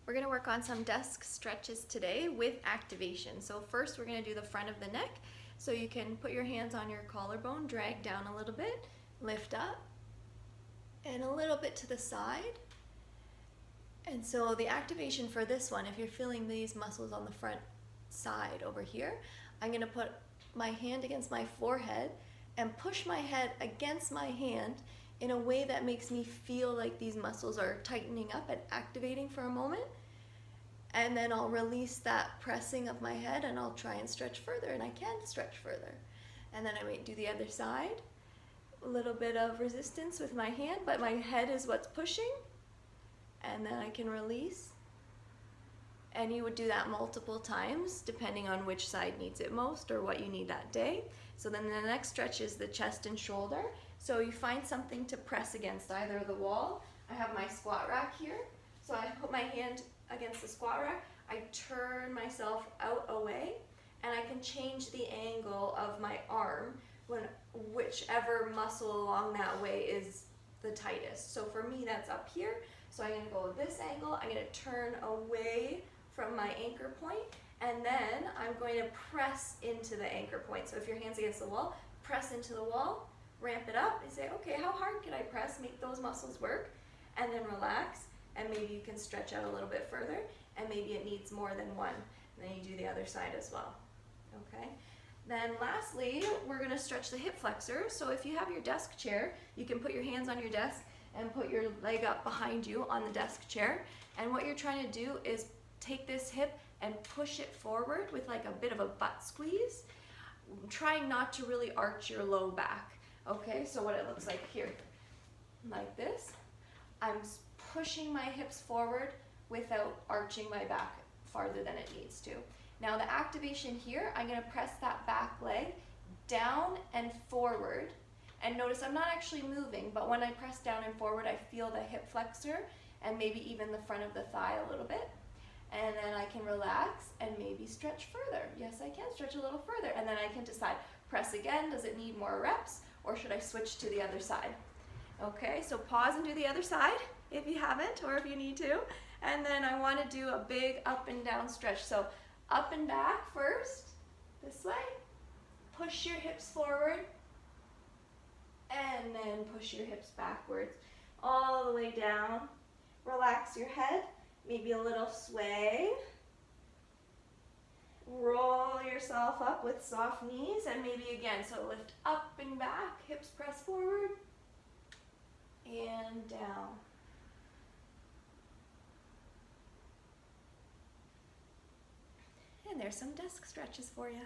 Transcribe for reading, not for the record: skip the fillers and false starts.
We're going to work on some desk stretches today with activation. So first we're going to do the front of the neck. So you can put your hands on your collarbone, drag down a little bit, lift up, and a little bit to the side. And so the activation for this one, if you're feeling these muscles on the front side over here, I'm going to put my hand against my forehead and push my head against my hand in a way that makes me feel like these muscles are tightening up and activating for a moment. And then I'll release that pressing of my head and I'll try and stretch further, and I can stretch further. And then I might do the other side. A little bit of resistance with my hand, but my head is what's pushing. And then I can release. And you would do that multiple times depending on which side needs it most or what you need that day. So then the next stretch is the chest and shoulder. So you find something to press against, either the wall. I have my squat rack here. So I put my hand against the squat rack. I turn myself out away, and I can change the angle of my arm when whichever muscle along that way is the tightest. So for me, that's up here. So I'm going to go this angle. I'm going to turn away from my anchor point, and then I'm going to press into the anchor point. So if your hand's against the wall, press into the wall, ramp it up, and say, okay, how hard can I press? Make those muscles work, and then relax, and maybe you can stretch out a little bit further, and maybe it needs more than one. And then you do the other side as well. Okay. Then lastly, we're going to stretch the hip flexor. So if you have your desk chair, you can put your hands on your desk and put your leg up behind you on the desk chair. And what you're trying to do is take this hip and push it forward with like a bit of a butt squeeze, trying not to really arch your low back. Okay, so what it looks like here, like this. I'm pushing my hips forward without arching my back farther than it needs to. Now the activation here, I'm going to press that back leg down and forward. And notice I'm not actually moving, but when I press down and forward, I feel the hip flexor and maybe even the front of the thigh a little bit. And then I can relax and maybe stretch further. Yes, I can stretch a little further. And then I can decide, press again, does it need more reps, or should I switch to the other side? Okay, so pause and do the other side if you haven't, or if you need to. And then I want to do a big up and down stretch. So up and back first, this way. Push your hips forward, and then push your hips backwards all the way down. Relax your head, maybe a little sway. Roll yourself up with soft knees, and maybe again, so lift up and back, hips press forward, and down. And there's some desk stretches for you.